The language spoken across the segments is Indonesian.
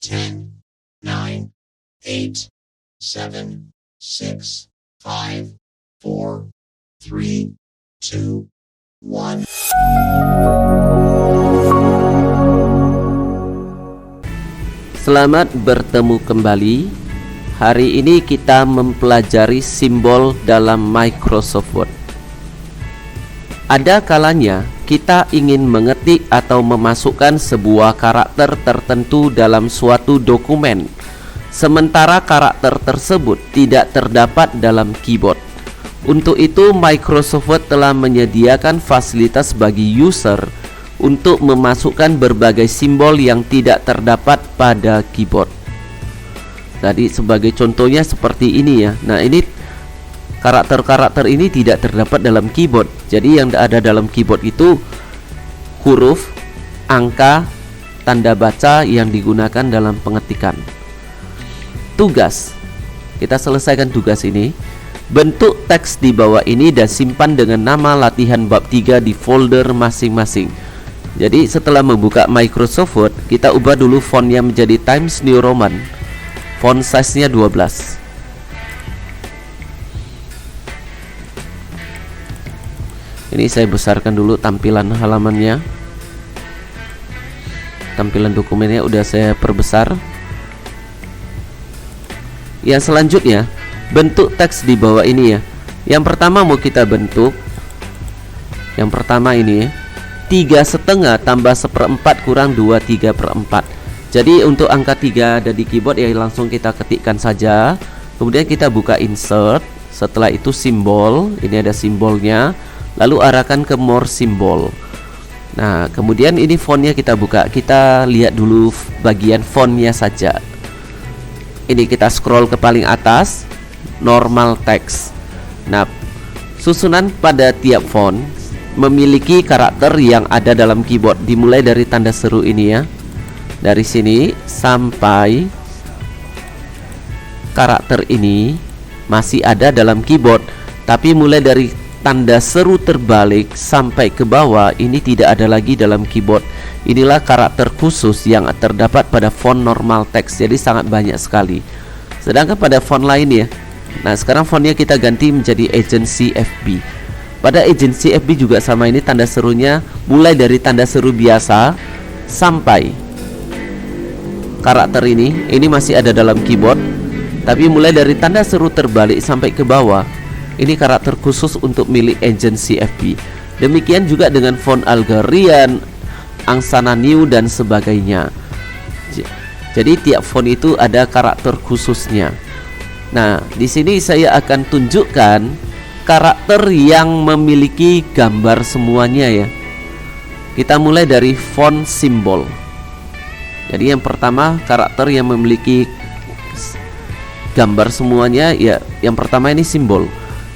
10, 9, 8, 7, 6, 5, 4, 3, 2, 1. Selamat bertemu kembali. Hari ini kita mempelajari simbol dalam Microsoft Word. Ada kalanya kita ingin mengetik atau memasukkan sebuah karakter tertentu dalam suatu dokumen, sementara karakter tersebut tidak terdapat dalam keyboard. Untuk itu, Microsoft Word telah menyediakan fasilitas bagi user untuk memasukkan berbagai simbol yang tidak terdapat pada keyboard. Tadi sebagai contohnya seperti ini ya. Nah, ini karakter-karakter ini tidak terdapat dalam keyboard. Jadi yang ada dalam keyboard itu huruf, angka, tanda baca yang digunakan dalam pengetikan. Tugas. Kita selesaikan tugas ini. Bentuk teks di bawah ini dan simpan dengan nama latihan bab 3 di folder masing-masing. Jadi setelah membuka Microsoft Word, kita ubah dulu fontnya menjadi Times New Roman. Font size-nya 12. Ini saya besarkan dulu tampilan halamannya. Tampilan dokumennya udah saya perbesar. Yang selanjutnya, bentuk teks di bawah ini ya. Yang pertama mau kita bentuk. Yang pertama ini ya, 3,5 tambah 1/4 kurang 2/3/4. Jadi untuk angka 3 ada di keyboard ya, langsung kita ketikkan saja. Kemudian kita buka insert. Setelah itu simbol. Ini ada simbolnya. Lalu arahkan ke more simbol. Nah, kemudian ini fontnya kita buka. Kita lihat dulu bagian fontnya saja. Ini kita scroll ke paling atas, normal text. Nah, susunan pada tiap font memiliki karakter yang ada dalam keyboard. Dimulai dari tanda seru ini ya. Dari sini sampai karakter ini masih ada dalam keyboard, tapi mulai dari tanda seru terbalik sampai ke bawah ini tidak ada lagi dalam keyboard. Inilah karakter khusus yang terdapat pada font normal text. Jadi sangat banyak sekali. Sedangkan pada font lain ya. Nah, sekarang fontnya kita ganti menjadi Agency FB. Pada Agency FB juga sama, ini tanda serunya mulai dari tanda seru biasa sampai karakter ini masih ada dalam keyboard, tapi mulai dari tanda seru terbalik sampai ke bawah ini karakter khusus untuk milik Agency FB. Demikian juga dengan font Algerian, Angsana New dan sebagainya. Jadi tiap font itu ada karakter khususnya. Nah, di sini saya akan tunjukkan karakter yang memiliki gambar semuanya ya. Kita mulai dari font simbol. Jadi yang pertama karakter yang memiliki gambar semuanya ya. Yang pertama ini simbol.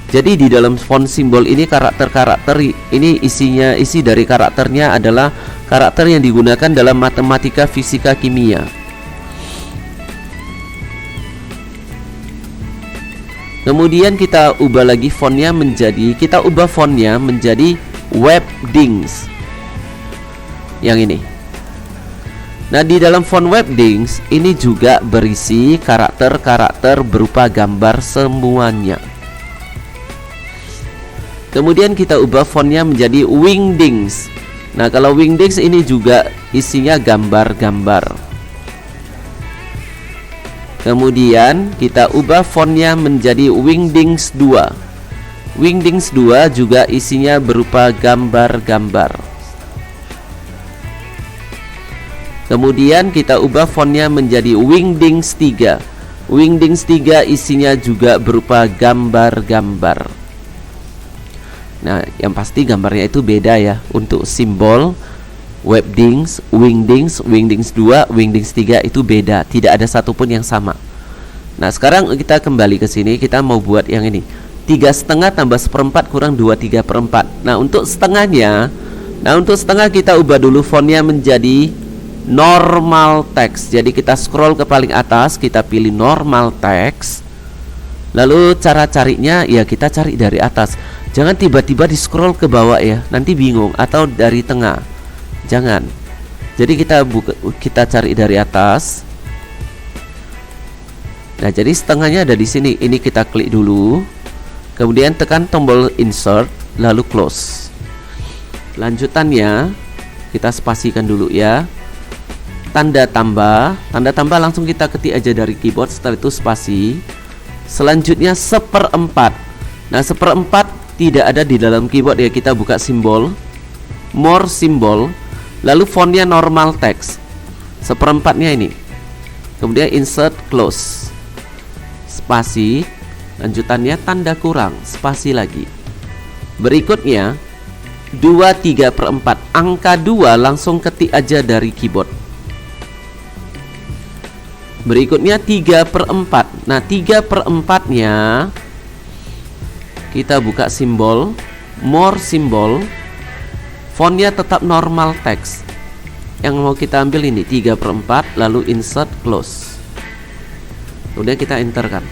Jadi di dalam font simbol ini karakter-karakter ini isi dari karakternya adalah karakter yang digunakan dalam matematika, fisika, kimia. Kemudian kita ubah lagi fontnya menjadi Webdings. Yang ini. Nah, di dalam font Webdings ini juga berisi karakter-karakter berupa gambar semuanya. Kemudian kita ubah fontnya menjadi Wingdings. Nah, kalau Wingdings ini juga isinya gambar-gambar. Kemudian kita ubah fontnya menjadi Wingdings 2. Wingdings 2 juga isinya berupa gambar-gambar. Kemudian kita ubah fontnya menjadi Wingdings 3. Wingdings 3 isinya juga berupa gambar-gambar. Nah, yang pasti gambarnya itu beda ya. Untuk simbol Webdings, Wingdings, Wingdings 2, Wingdings 3 itu beda. Tidak ada satupun yang sama. Nah, sekarang kita kembali ke sini. Kita mau buat yang ini. 3,5 tambah 1/4 kurang 2/3/4. Nah, untuk setengahnya, kita ubah dulu fontnya menjadi normal text. Jadi kita scroll ke paling atas, kita pilih normal text. Lalu cara carinya ya kita cari dari atas. Jangan tiba-tiba di scroll ke bawah ya, nanti bingung, atau dari tengah. Jangan. Jadi kita cari dari atas. Nah, jadi setengahnya ada di sini. Ini kita klik dulu. Kemudian tekan tombol insert, lalu close. Lanjutannya kita spasikan dulu ya. Tanda tambah langsung kita ketik aja dari keyboard, setelah itu spasi. Selanjutnya 1/4. Nah, 1/4 tidak ada di dalam keyboard ya. Kita buka simbol, more simbol, lalu fontnya normal text. 1/4-nya ini. Kemudian insert, close. Spasi. Lanjutannya tanda kurang, spasi lagi. Berikutnya 2/3/4. Angka 2 langsung ketik aja dari keyboard. Berikutnya 3/4. Nah, 3/4-nya kita buka simbol, more simbol, fontnya tetap normal text. Yang mau kita ambil ini 3/4, lalu insert, close. Kemudian kita enterkan.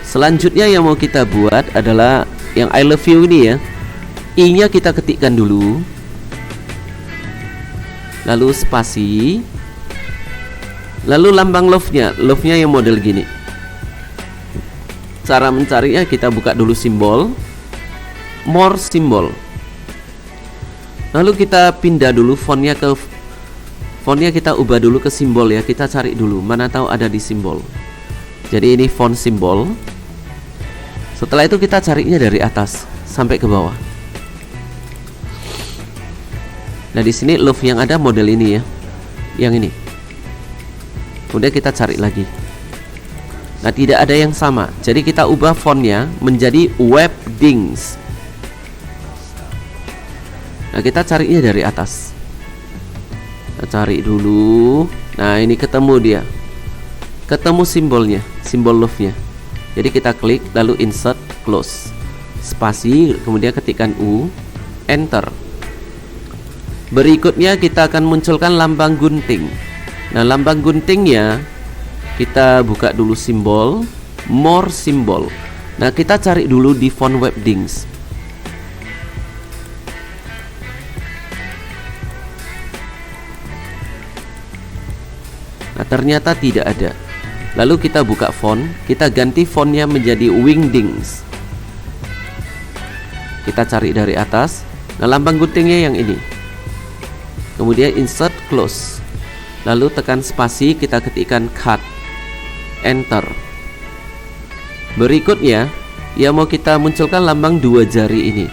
Selanjutnya yang mau kita buat adalah yang I love you ini ya. I-nya kita ketikkan dulu, lalu spasi, lalu lambang love-nya yang model gini. Cara mencarinya kita buka dulu simbol, more simbol, lalu kita pindah dulu fontnya kita ubah dulu ke simbol ya. Kita cari dulu, mana tahu ada di simbol. Jadi ini font simbol. Setelah itu kita carinya dari atas sampai ke bawah. Nah, di sini love yang ada model ini ya, yang ini. Kemudian kita cari lagi. Nah, tidak ada yang sama. Jadi kita ubah fontnya menjadi Webdings. Nah, kita carinya dari atas. Kita cari dulu. Nah, ini ketemu dia. Ketemu simbolnya, simbol love-nya. Jadi kita klik, lalu insert, close. Spasi, kemudian ketikkan U, enter. Berikutnya kita akan munculkan lambang gunting. Nah, lambang guntingnya kita buka dulu simbol, more simbol. Nah, kita cari dulu di font Webdings. Nah, ternyata tidak ada. Lalu kita buka font, kita ganti fontnya menjadi Wingdings. Kita cari dari atas. Nah, lambang guntingnya yang ini. Kemudian insert, close. Lalu tekan spasi, kita ketikkan cut, enter. Berikutnya yang mau kita munculkan lambang 2 jari ini.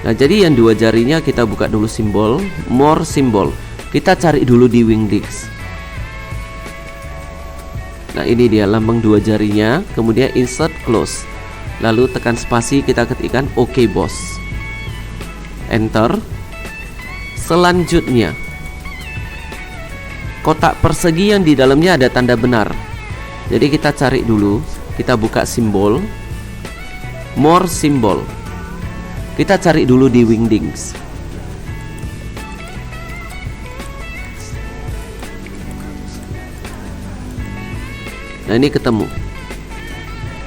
Nah, jadi yang 2 jarinya kita buka dulu simbol, more simbol. Kita cari dulu di Wingdings. Nah, ini dia lambang 2 jarinya. Kemudian insert, close. Lalu tekan spasi, kita ketikkan OK bos, enter. Selanjutnya kotak persegi yang di dalamnya ada tanda benar. Jadi kita cari dulu. Kita buka simbol, more simbol. Kita cari dulu di Wingdings. Nah, ini ketemu.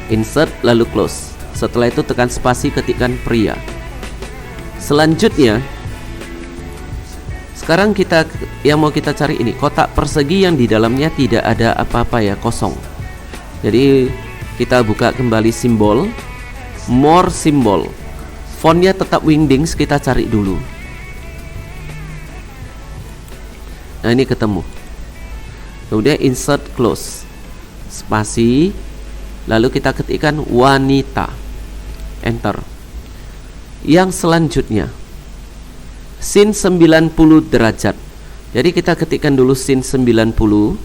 Insert, lalu close. Setelah itu tekan spasi, ketikkan pria. Selanjutnya, sekarang yang mau kita cari ini kotak persegi yang di dalamnya tidak ada apa-apa ya, kosong. Jadi kita buka kembali simbol, more simbol. Fontnya tetap Wingdings, kita cari dulu. Nah, ini ketemu. Kemudian insert, close. Spasi, lalu kita ketikkan wanita, enter. Yang selanjutnya sin 90 derajat. Jadi kita ketikkan dulu sin 90.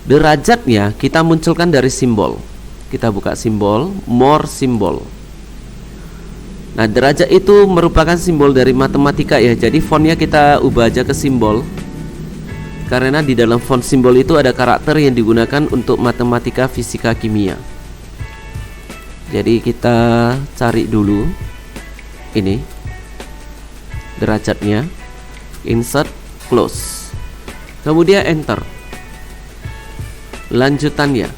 Derajatnya kita munculkan dari simbol. Kita buka simbol, more simbol. Nah, derajat itu merupakan simbol dari matematika ya. Jadi fontnya kita ubah aja ke simbol. Karena di dalam font simbol itu ada karakter yang digunakan untuk matematika, fisika, kimia. Jadi kita cari dulu ini derajatnya, insert, close. Kemudian enter. Lanjutannya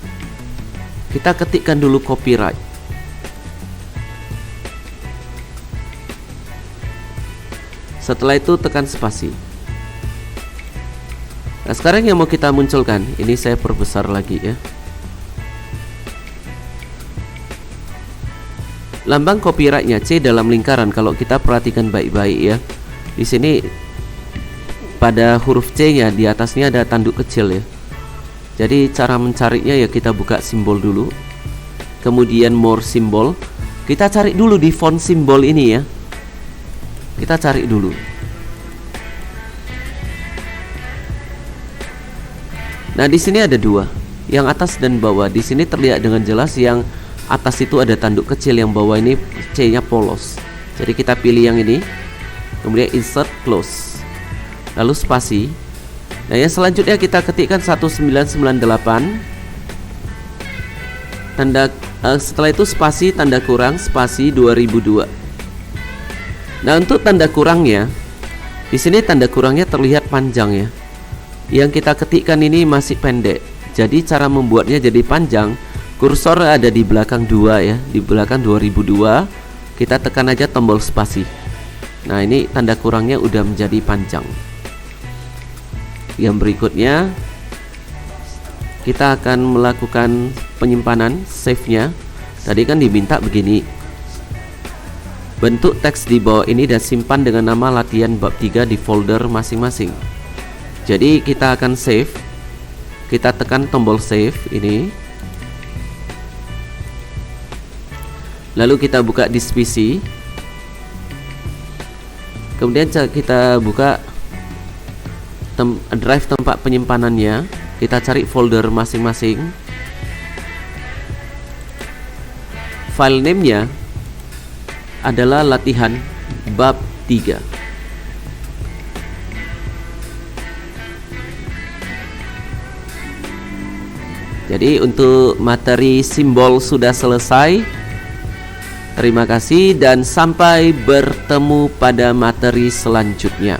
kita ketikkan dulu copyright. Setelah itu tekan spasi. Nah, sekarang yang mau kita munculkan, ini saya perbesar lagi ya. Lambang copyrightnya C dalam lingkaran. Kalau kita perhatikan baik-baik ya, di sini pada huruf C-nya di atasnya ada tanduk kecil ya. Jadi cara mencarinya ya kita buka simbol dulu, kemudian more simbol. Kita cari dulu di font simbol ini ya. Kita cari dulu. Nah, di sini ada dua, yang atas dan bawah. Di sini terlihat dengan jelas yang atas itu ada tanduk kecil, yang bawah ini C-nya polos. Jadi kita pilih yang ini, kemudian insert close, lalu spasi. Nah, yang selanjutnya kita ketikkan 1998 tanda setelah itu spasi tanda kurang spasi 2002. Nah, untuk tanda kurangnya di sini tanda kurangnya terlihat panjang ya. Yang kita ketikkan ini masih pendek. Jadi cara membuatnya jadi panjang, kursor ada di belakang 2 ya, di belakang 2002. Kita tekan aja tombol spasi. Nah, ini tanda kurangnya udah menjadi panjang. Yang berikutnya kita akan melakukan penyimpanan, save-nya. Tadi kan diminta begini. Bentuk teks di bawah ini dan simpan dengan nama latihan bab 3 di folder masing-masing. Jadi kita akan save. Kita tekan tombol save ini. Lalu kita buka disk PC. Kemudian kita buka drive tempat penyimpanannya. Kita cari folder masing-masing. File name-nya adalah latihan bab 3. Jadi untuk materi simbol sudah selesai. Terima kasih dan sampai bertemu pada materi selanjutnya.